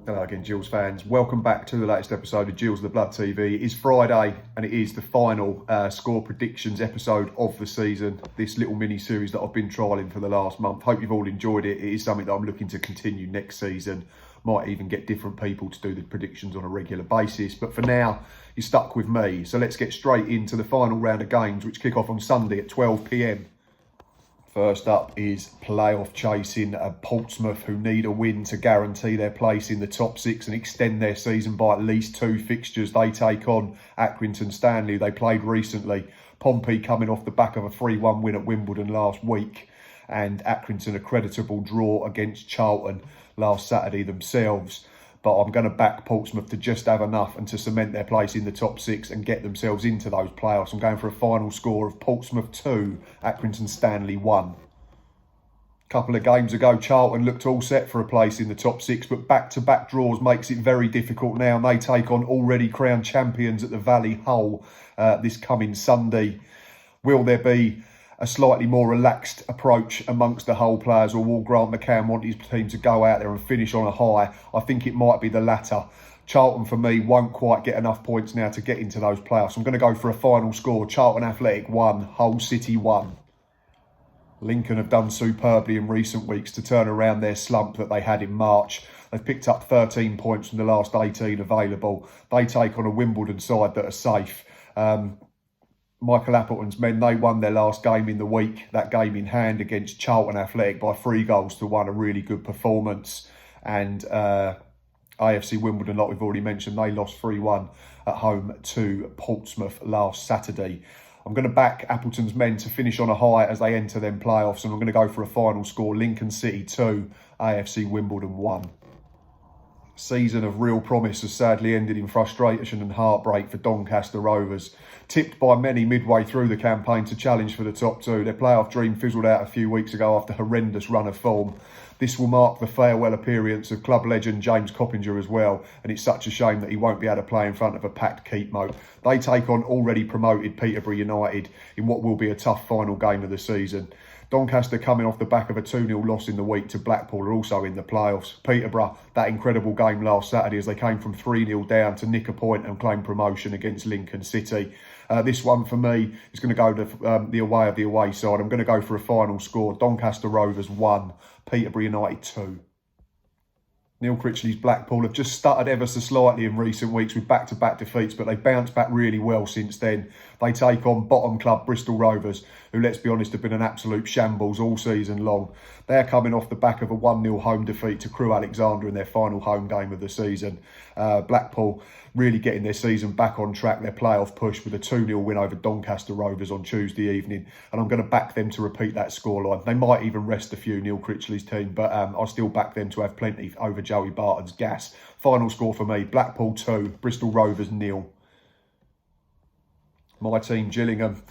Hello again, Gills fans. Welcome back to the latest episode of Gills the Blood TV. It is Friday and it is the final score predictions episode of the season. This little mini-series that I've been trialling for the last month. Hope you've all enjoyed it. It is something that I'm looking to continue next season. Might even get different people to do the predictions on a regular basis. But for now, you're stuck with me. So let's get straight into the final round of games, which kick off on Sunday at 12 p.m. First up is playoff chasing Portsmouth, who need a win to guarantee their place in the top six and extend their season by at least 2 fixtures. They take on Accrington Stanley. They played recently. Pompey coming off the back of a 3-1 win at Wimbledon last week, and Accrington a creditable draw against Charlton last Saturday themselves. But I'm going to back Portsmouth to just have enough and to cement their place in the top six and get themselves into those playoffs. I'm going for a final score of Portsmouth 2, Accrington Stanley 1. A couple of games ago, Charlton looked all set for a place in the top six, but back-to-back draws makes it very difficult now. And they take on already crowned champions at the Valley Hull this coming Sunday. Will there be a slightly more relaxed approach amongst the Hull players, or will Grant McCann want his team to go out there and finish on a high? I think it might be the latter. Charlton, for me, won't quite get enough points now to get into those playoffs. I'm going to go for a final score. Charlton Athletic 1, Hull City 1. Lincoln have done superbly in recent weeks to turn around their slump that they had in March. They've picked up 13 points from the last 18 available. They take on a Wimbledon side that are safe. Michael Appleton's men, they won their last game in the week, that game in hand against Charlton Athletic by 3-1, a really good performance. And AFC Wimbledon, like we've already mentioned, they lost 3-1 at home to Portsmouth last Saturday. I'm going to back Appleton's men to finish on a high as they enter them playoffs, and I'm going to go for a final score, Lincoln City 2, AFC Wimbledon 1. Season of real promise has sadly ended in frustration and heartbreak for Doncaster Rovers. Tipped by many midway through the campaign to challenge for the top 2, their playoff dream fizzled out a few weeks ago after a horrendous run of form. This will mark the farewell appearance of club legend James Coppinger as well, and it's such a shame that he won't be able to play in front of a packed Keepmoat. They take on already promoted Peterborough United in what will be a tough final game of the season. Doncaster, coming off the back of a 2-0 loss in the week to Blackpool, are also in the playoffs. Peterborough, that incredible game last Saturday as they came from 3-0 down to nick a point and claim promotion against Lincoln City. This one for me is going to go to the away of the away side. I'm going to go for a final score. Doncaster Rovers 1, Peterborough United 2. Neil Critchley's Blackpool have just stuttered ever so slightly in recent weeks with back-to-back defeats, but they've bounced back really well since then. They take on bottom club Bristol Rovers, who, let's be honest, have been an absolute shambles all season long. They're coming off the back of a 1-0 home defeat to Crewe Alexandra in their final home game of the season. Blackpool really getting their season back on track, their playoff push with a 2-0 win over Doncaster Rovers on Tuesday evening. And I'm going to back them to repeat that scoreline. They might even rest a few, Neil Critchley's team, but I'll still back them to have plenty over Joey Barton's gas. Final score for me, Blackpool 2, Bristol Rovers 0. My team, Gillingham,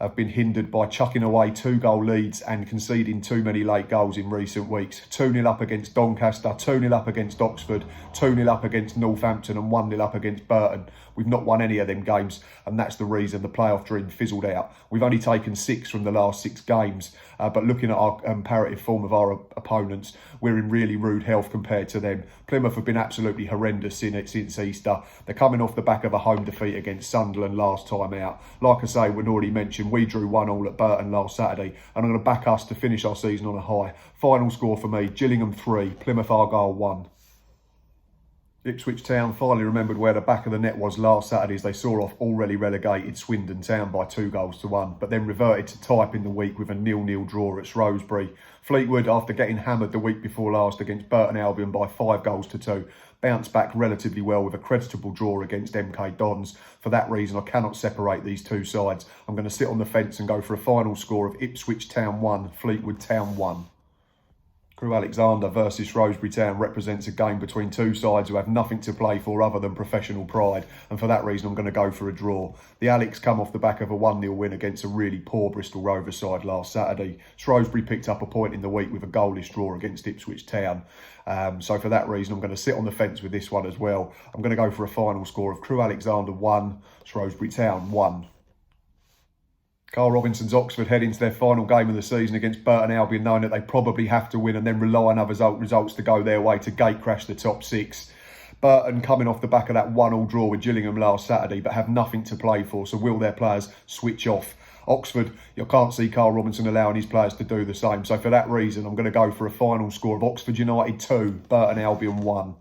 have been hindered by chucking away 2-goal leads and conceding too many late goals in recent weeks. 2-0 up against Doncaster, 2-0 up against Oxford, 2-0 up against Northampton and 1-0 up against Burton. We've not won any of them games, and that's the reason the playoff dream fizzled out. We've only taken 6 from the last 6 games, but looking at our comparative form of our opponents, we're in really rude health compared to them. Plymouth have been absolutely horrendous since Easter. They're coming off the back of a home defeat against Sunderland last time out. Like I say, we'd already mentioned, we drew 1-1 at Burton last Saturday, and I'm going to back us to finish our season on a high. Final score for me, Gillingham 3, Plymouth Argyle 1. Ipswich Town finally remembered where the back of the net was last Saturday as they saw off already relegated Swindon Town by 2-1, but then reverted to type in the week with a 0-0 draw at Shrewsbury. Fleetwood, after getting hammered the week before last against Burton Albion by 5-2, bounced back relatively well with a creditable draw against MK Dons. For that reason, I cannot separate these two sides. I'm going to sit on the fence and go for a final score of Ipswich Town 1, Fleetwood Town 1. Crewe Alexandra versus Shrewsbury Town represents a game between two sides who have nothing to play for other than professional pride, and for that reason I'm going to go for a draw. The Alex come off the back of a 1-0 win against a really poor Bristol Rovers side last Saturday. Shrewsbury picked up a point in the week with a goalless draw against Ipswich Town. So for that reason I'm going to sit on the fence with this one as well. I'm going to go for a final score of Crewe Alexandra 1, Shrewsbury Town 1. Carl Robinson's Oxford head into their final game of the season against Burton Albion, knowing that they probably have to win and then rely on other results to go their way to gatecrash the top 6. Burton coming off the back of that 1-1 draw with Gillingham last Saturday, but have nothing to play for, so will their players switch off? Oxford, you can't see Carl Robinson allowing his players to do the same. So for that reason, I'm going to go for a final score of Oxford United 2, Burton Albion 1.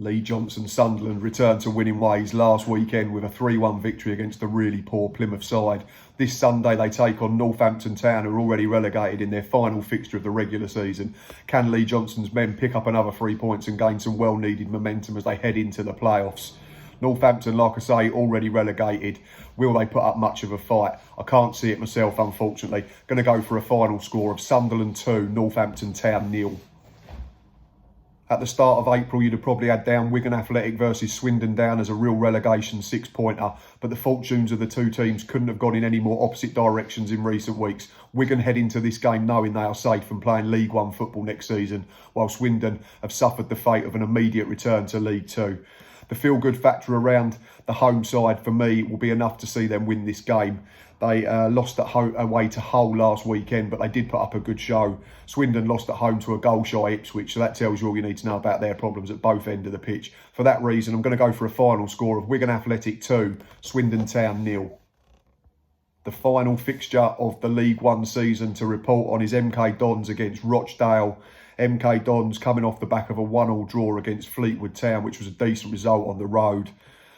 Lee Johnson's Sunderland returned to winning ways last weekend with a 3-1 victory against the really poor Plymouth side. This Sunday they take on Northampton Town, who are already relegated in their final fixture of the regular season. Can Lee Johnson's men pick up another 3 points and gain some well-needed momentum as they head into the playoffs? Northampton, like I say, already relegated. Will they put up much of a fight? I can't see it myself, unfortunately. Going to go for a final score of Sunderland 2, Northampton Town 0. At the start of April, you'd have probably had down Wigan Athletic versus Swindon down as a real relegation 6-pointer, but the fortunes of the two teams couldn't have gone in any more opposite directions in recent weeks. Wigan head into this game knowing they are safe from playing League One football next season, while Swindon have suffered the fate of an immediate return to League Two. The feel-good factor around the home side for me will be enough to see them win this game. They lost at home away to Hull last weekend, but they did put up a good show. Swindon lost at home to a goal-shy Ipswich, so that tells you all you need to know about their problems at both ends of the pitch. For that reason, I'm going to go for a final score of Wigan Athletic 2, Swindon Town 0. The final fixture of the League One season to report on is MK Dons against Rochdale. MK Dons coming off the back of a 1-1 draw against Fleetwood Town, which was a decent result on the road.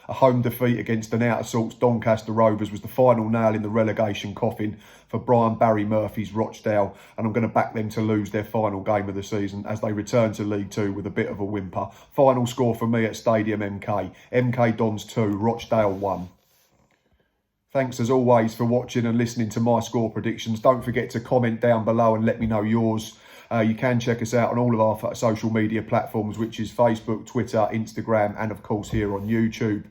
A home defeat against an out-of-sorts Doncaster Rovers was the final nail in the relegation coffin for Brian Barry Murphy's Rochdale, and I'm going to back them to lose their final game of the season as they return to League Two with a bit of a whimper. Final score for me at Stadium MK, MK Dons 2, Rochdale 1. Thanks as always for watching and listening to my score predictions. Don't forget to comment down below and let me know yours. You can check us out on all of our social media platforms, which is Facebook, Twitter, Instagram, and of course here on YouTube.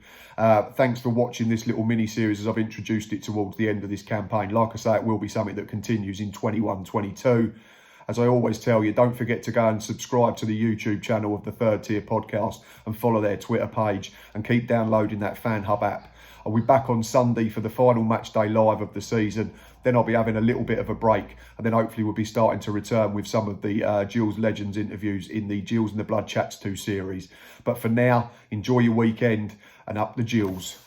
Thanks for watching this little mini-series as I've introduced it towards the end of this campaign. Like I say, it will be something that continues in 21-22. As I always tell you, don't forget to go and subscribe to the YouTube channel of the Third Tier Podcast and follow their Twitter page and keep downloading that Fan Hub app. I'll be back on Sunday for the final match day live of the season. Then I'll be having a little bit of a break, and then hopefully we'll be starting to return with some of the Gills Legends interviews in the Gills and the Blood Chats 2 series. But for now, enjoy your weekend and up the Gills.